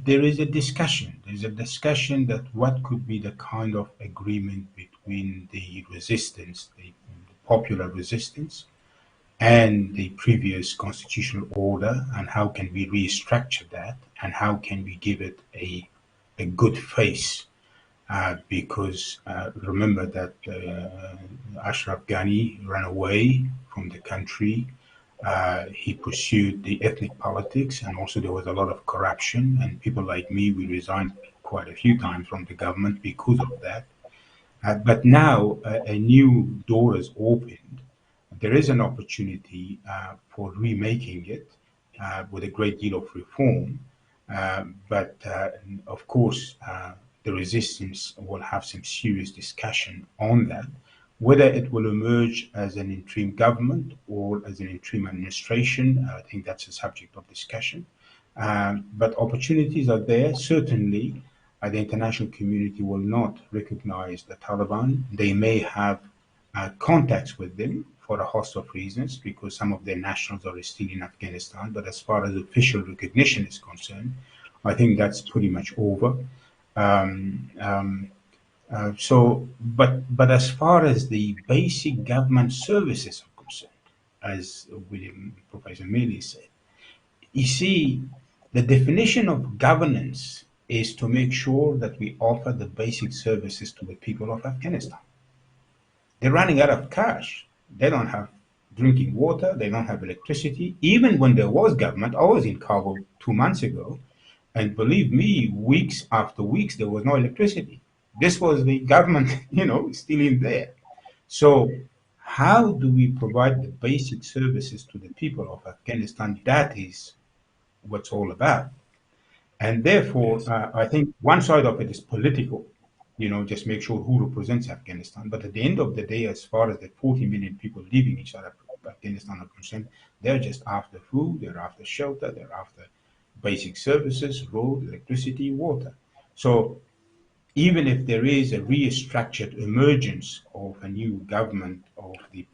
There is a discussion. There's a discussion that what could be the kind of agreement between the resistance, the popular resistance, and the previous constitutional order, and how can we restructure that, and how can we give it a good face. Because remember that Ashraf Ghani ran away from the country. He pursued the ethnic politics, and also there was a lot of corruption, and people like me, we resigned quite a few times from the government because of that. But now a new door is opened. There is an opportunity for remaking it with a great deal of reform. But of course, the resistance will have some serious discussion on that, whether it will emerge as an interim government or as an interim administration. I think that's a subject of discussion. But opportunities are there. Certainly, the international community will not recognize the Taliban. They may have contacts with them for a host of reasons, because some of their nationals are still in Afghanistan. But as far as official recognition is concerned, I think that's pretty much over. But as far as the basic government services are concerned, as Professor Maley said, you see, the definition of governance is to make sure that we offer the basic services to the people of Afghanistan. They're running out of cash. They don't have drinking water. They don't have electricity. Even when there was government, I was in Kabul 2 months ago, and believe me, weeks after weeks, there was no electricity. This was the government, still in there. So how do we provide the basic services to the people of Afghanistan? That is what's all about. And therefore, I think one side of it is political, just make sure who represents Afghanistan. But at the end of the day, as far as the 40 million people living inside Afghanistan are concerned, they're just after food, they're after shelter, they're after basic services, road, electricity, water. So even if there is a restructured emergence of a new government of the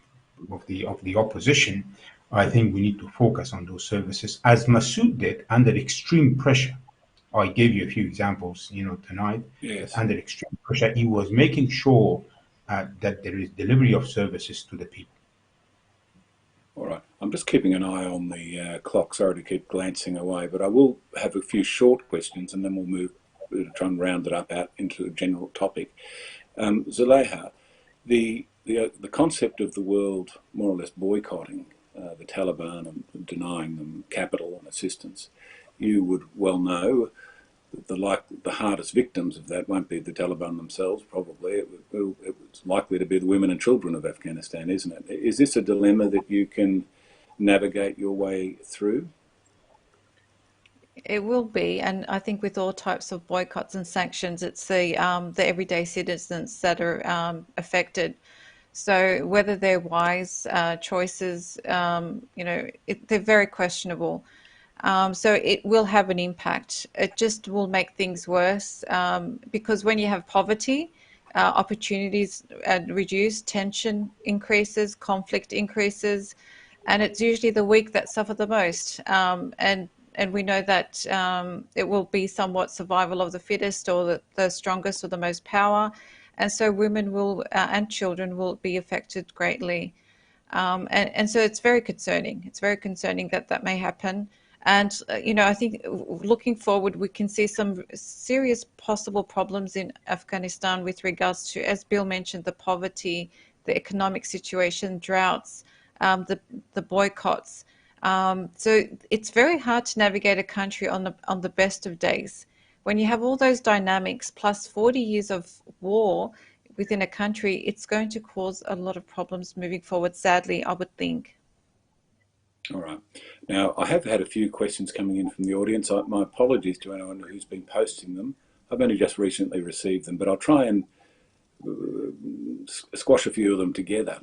opposition, I think we need to focus on those services, as Massoud did under extreme pressure. I gave you a few examples, tonight. Yes. Under extreme pressure, he was making sure that there is delivery of services to the people. All right. I I'm just keeping an eye on the clock. Sorry to keep glancing away, but I will have a few short questions and then we'll move to try and round it up out into a general topic. Zuleyha, the concept of the world more or less boycotting the Taliban and denying them capital and assistance, you would well know that the hardest victims of that won't be the Taliban themselves, probably. It's likely to be the women and children of Afghanistan, isn't it? Is this a dilemma that you can navigate your way through? It will be, and I think with all types of boycotts and sanctions, it's the everyday citizens that are affected. So whether they're wise choices, they're very questionable. So it will have an impact. It just will make things worse because when you have poverty, opportunities reduce, tension increases, conflict increases, and it's usually the weak that suffer the most. And we know that it will be somewhat survival of the fittest or the strongest or the most power. And so women will and children will be affected greatly. And so it's very concerning. It's very concerning that that may happen. And, I think looking forward, we can see some serious possible problems in Afghanistan with regards to, as Bill mentioned, the poverty, the economic situation, droughts, the boycotts. So it's very hard to navigate a country on the best of days. When you have all those dynamics plus 40 years of war within a country, it's going to cause a lot of problems moving forward, sadly, I would think. All right. Now, I have had a few questions coming in from the audience. My apologies to anyone who's been posting them. I've only just recently received them, but I'll try and squash a few of them together.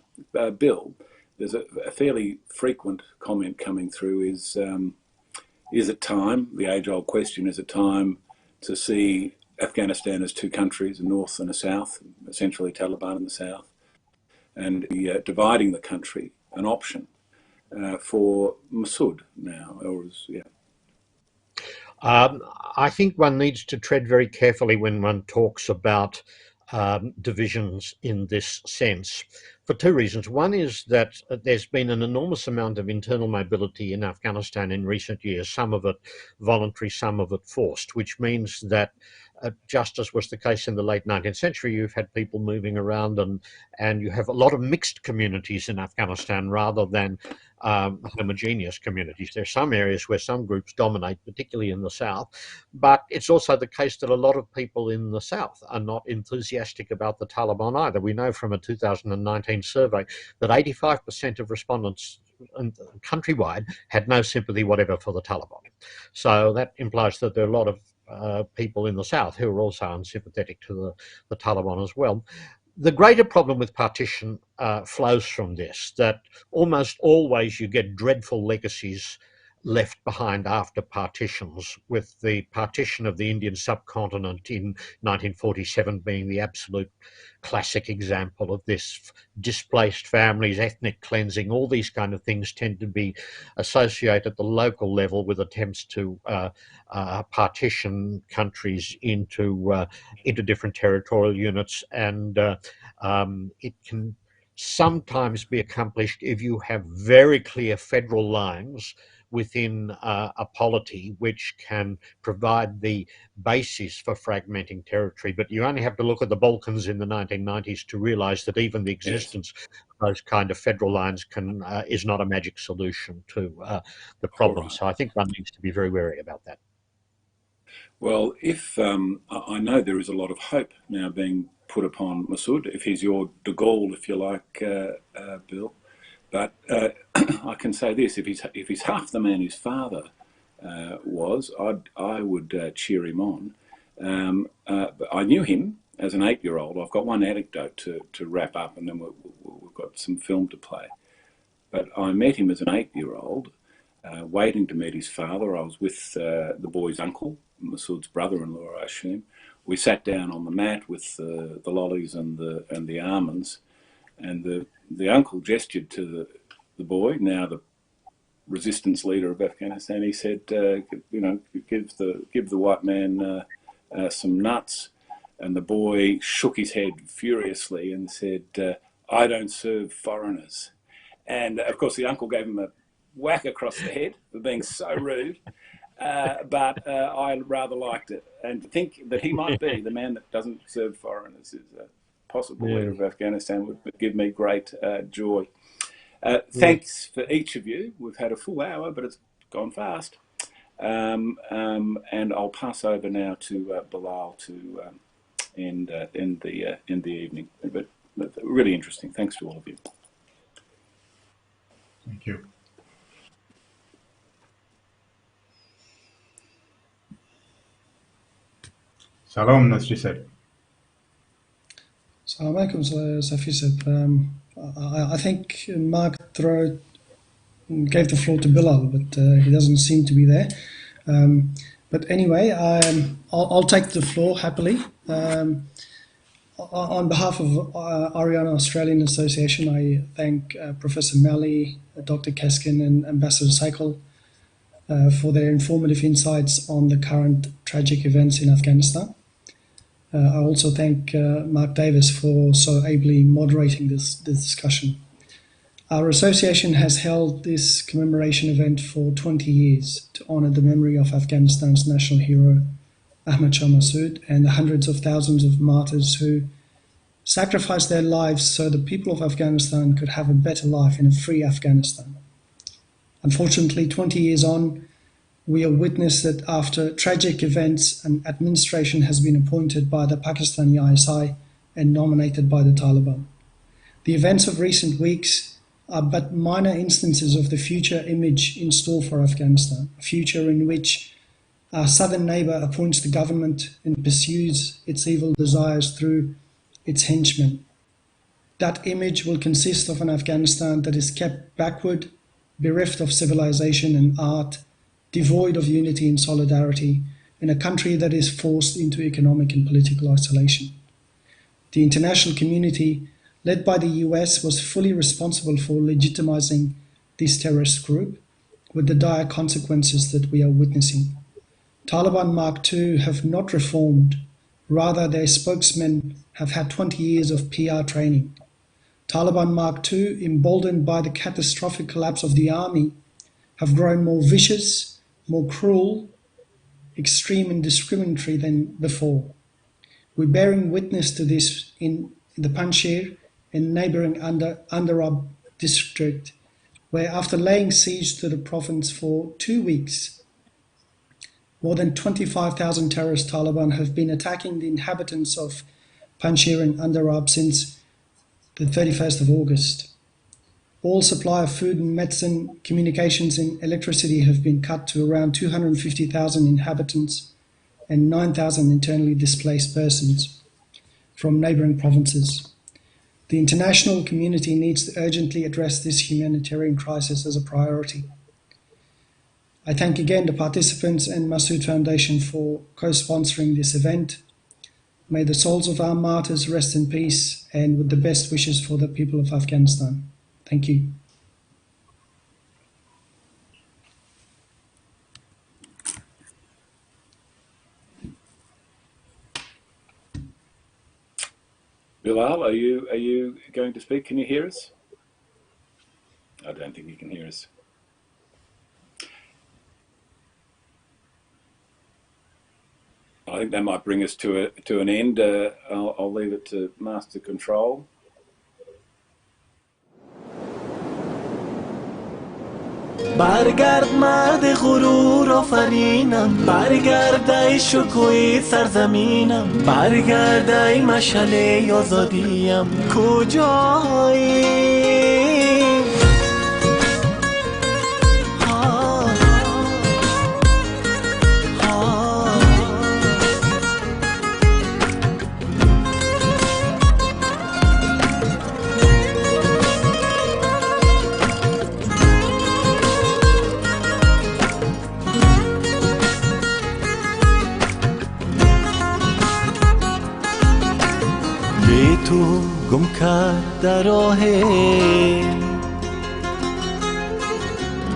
Bill, there's a fairly frequent comment coming through is it time, the age-old question, is it time to see Afghanistan as two countries, a north and a south, essentially Taliban in the south, and dividing the country an option for Massoud now? I think one needs to tread very carefully when one talks about divisions in this sense for two reasons. One is that there's been an enormous amount of internal mobility in Afghanistan in recent years, some of it voluntary, some of it forced, which means that just as was the case in the late 19th century, you've had people moving around and you have a lot of mixed communities in Afghanistan rather than homogeneous communities. There are some areas where some groups dominate, particularly in the south, but it's also the case that a lot of people in the south are not enthusiastic about the Taliban either. We know from a 2019 survey that 85% of respondents countrywide had no sympathy whatever for the Taliban. So that implies that there are a lot of people in the south who are also unsympathetic to the Taliban as well. The greater problem with partition flows from this, that almost always you get dreadful legacies left behind after partitions, with the partition of the Indian subcontinent in 1947 being the absolute classic example of this. Displaced families, ethnic cleansing, all these kind of things tend to be associated at the local level with attempts to partition countries into different territorial units, and it can sometimes be accomplished if you have very clear federal lines within a polity which can provide the basis for fragmenting territory. But you only have to look at the Balkans in the 1990s to realise that even the existence of those kind of federal lines is not a magic solution to the problem. Right. So I think one needs to be very wary about that. Well, if I know there is a lot of hope now being put upon Massoud, if he's your de Gaulle, if you like, Bill. But I can say this: if he's half the man his father was, I would cheer him on. But I knew him as an 8-year-old. I've got one anecdote to wrap up, and then we've got some film to play. But I met him as an 8-year-old, waiting to meet his father. I was with the boy's uncle, Massoud's brother-in-law, I assume. We sat down on the mat with the lollies and the almonds, and the uncle gestured to the boy, now the resistance leader of Afghanistan. He said, give the white man some nuts. And the boy shook his head furiously and said, I don't serve foreigners. And of course the uncle gave him whack across the head for being so rude. But I rather liked it. And to think that he might be the man that doesn't serve foreigners is a possible leader of Afghanistan would give me great joy. Thanks for each of you. We've had a full hour, but it's gone fast. And I'll pass over now to Bilal to end the evening. But really interesting. Thanks to all of you. Thank you. Salam, Nasri said. Assalamu alaikum, Safi said. I think Mark gave the floor to Bilal, but he doesn't seem to be there. But anyway, I'll take the floor happily. On behalf of Ariana Australian Association, I thank Professor Maley, Dr. Keskin and Ambassador Saikal for their informative insights on the current tragic events in Afghanistan. I also thank Mark Davis for so ably moderating this discussion. Our association has held this commemoration event for 20 years to honour the memory of Afghanistan's national hero, Ahmad Shah Massoud, and the hundreds of thousands of martyrs who sacrificed their lives so the people of Afghanistan could have a better life in a free Afghanistan. Unfortunately, 20 years on, we are witness that after tragic events, an administration has been appointed by the Pakistani ISRA and nominated by the Taliban. The events of recent weeks are but minor instances of the future image in store for Afghanistan, a future in which our southern neighbour appoints the government and pursues its evil desires through its henchmen. That image will consist of an Afghanistan that is kept backward, bereft of civilization and art, devoid of unity and solidarity, in a country that is forced into economic and political isolation. The international community, led by the US, was fully responsible for legitimizing this terrorist group, with the dire consequences that we are witnessing. Taliban Mark II have not reformed, rather their spokesmen have had 20 years of PR training. Taliban Mark II, emboldened by the catastrophic collapse of the army, have grown more vicious, more cruel, extreme and discriminatory than before. We're bearing witness to this in the Panjshir and neighbouring Andarab district, where after laying siege to the province for 2 weeks, more than 25,000 terrorist Taliban have been attacking the inhabitants of Panjshir and Andarab since the 31st of August. All supply of food and medicine, communications and electricity have been cut to around 250,000 inhabitants and 9,000 internally displaced persons from neighbouring provinces. The international community needs to urgently address this humanitarian crisis as a priority. I thank again the participants and Massoud Foundation for co-sponsoring this event. May the souls of our martyrs rest in peace, and with the best wishes for the people of Afghanistan. Thank you. Bilal, are you going to speak? Can you hear us? I don't think you can hear us. I think that might bring us to an end. I'll leave it to Master Control. برگرد مرد غرور آفرینم، برگرد ای شکوی سرزمینم، برگرد ای مشعله آزادیم، کجایی؟ تو گم کرد در راه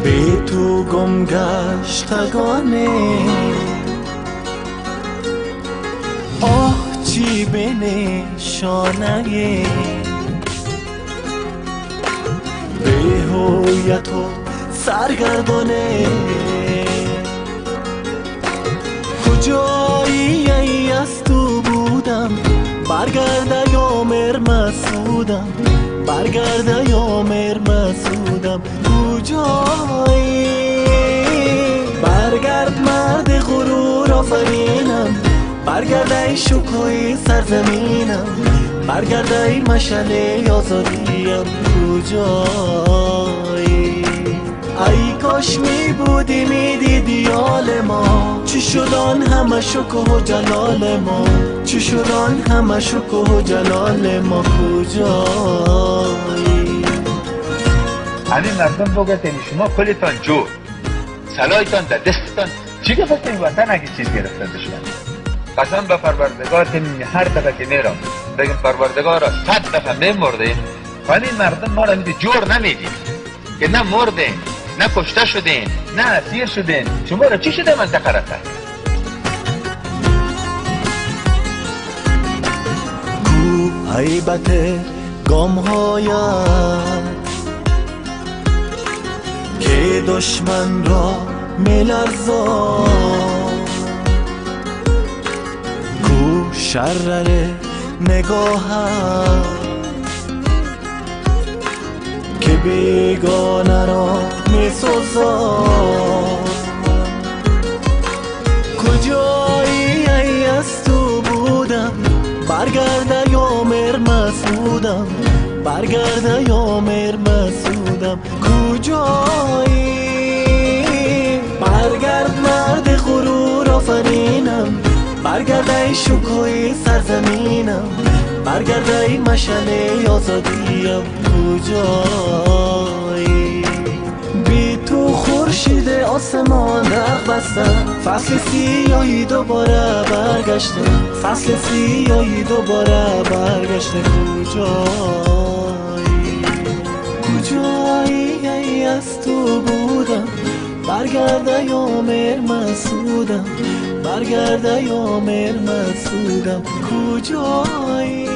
به تو گم گشتگانه آه چی به نشانه به هویت و سرگردانه کجایی ای از تو بودم برگرده یا مرمسودم برگرده یا مرمسودم کجایی برگرد مرد غرور آفرینم برگرد ای شکوی سرزمینم برگرد ای مشعله آزادیم کجایی ای کاش می بودی می دیدی حال ما چی شدان همه شکوه و جلال ما چی شدان همه شکوه و جلال ما کجایی همین مردم بگردین شما کلتان جور سلایتان در دستتان چی گفت این وطن اگه چیز گرفتن دشمن قسم به پروردگار که هر دفعه که میرم بگیم پروردگار را 100 دفعه میمردیم ولی مردم ما را میده جور نمیدیم که نه مردیم نه کشته شدین نه اسیر شدین شما را چی شده منطقه را تحت کو حیبت گامهایت که دشمن را میلرزان کو شرر نگاهت که بیگانه را میسوزان کجایی ای از تو بودم برگرده یا مرمسودم برگرده یا مرمسودم کجایی برگرد مرد غرور آفرینم برگرد ای شکوی سرزمینم برگرد ای مشعله آزادیم کجایی بی تو خورشید آسمان رخ بستم فصل سیاهی دوباره برگشته فصل سیاهی دوباره برگشته کجایی کجایی ای از تو بودم برگرده یا مرمسودم برگرده یا مرمسودم کجایی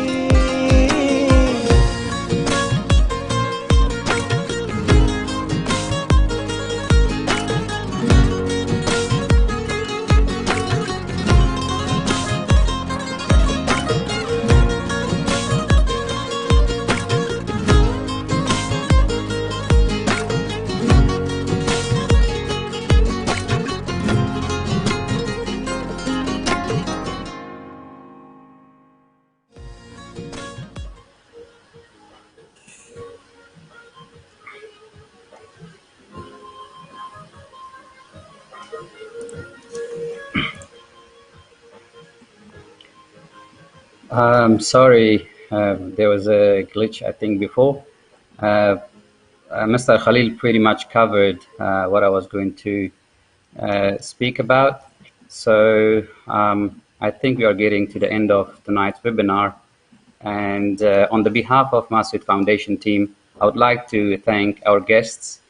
Sorry, there was a glitch, I think, before. Mr. Khalil pretty much covered what I was going to speak about. So I think we are getting to the end of tonight's webinar. And on the behalf of Massoud Foundation team, I would like to thank our guests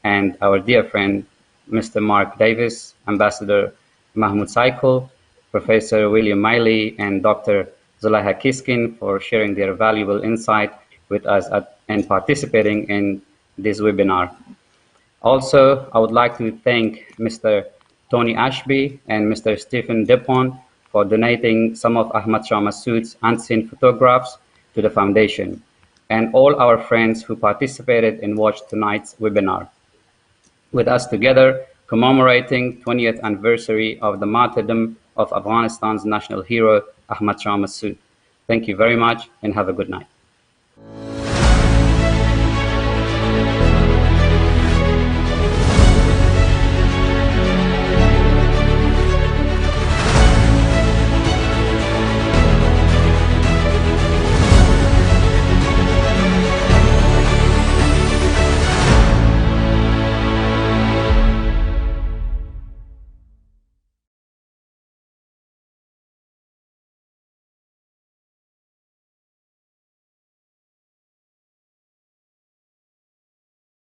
and our dear friend, Mr. Mark Davis, Ambassador Ahmad Saikal, Professor William Maley, and Dr. Zuleyha Keskin for sharing their valuable insight with us and participating in this webinar. Also, I would like to thank Mr. Tony Ashby and Mr. Stephen Dupont for donating some of Ahmad Shah Massoud's unseen photographs to the foundation, and all our friends who participated and watched tonight's webinar. With us together, commemorating 20th anniversary of the martyrdom of Afghanistan's national hero, Ahmad Shah Massoud. Thank you very much and have a good night.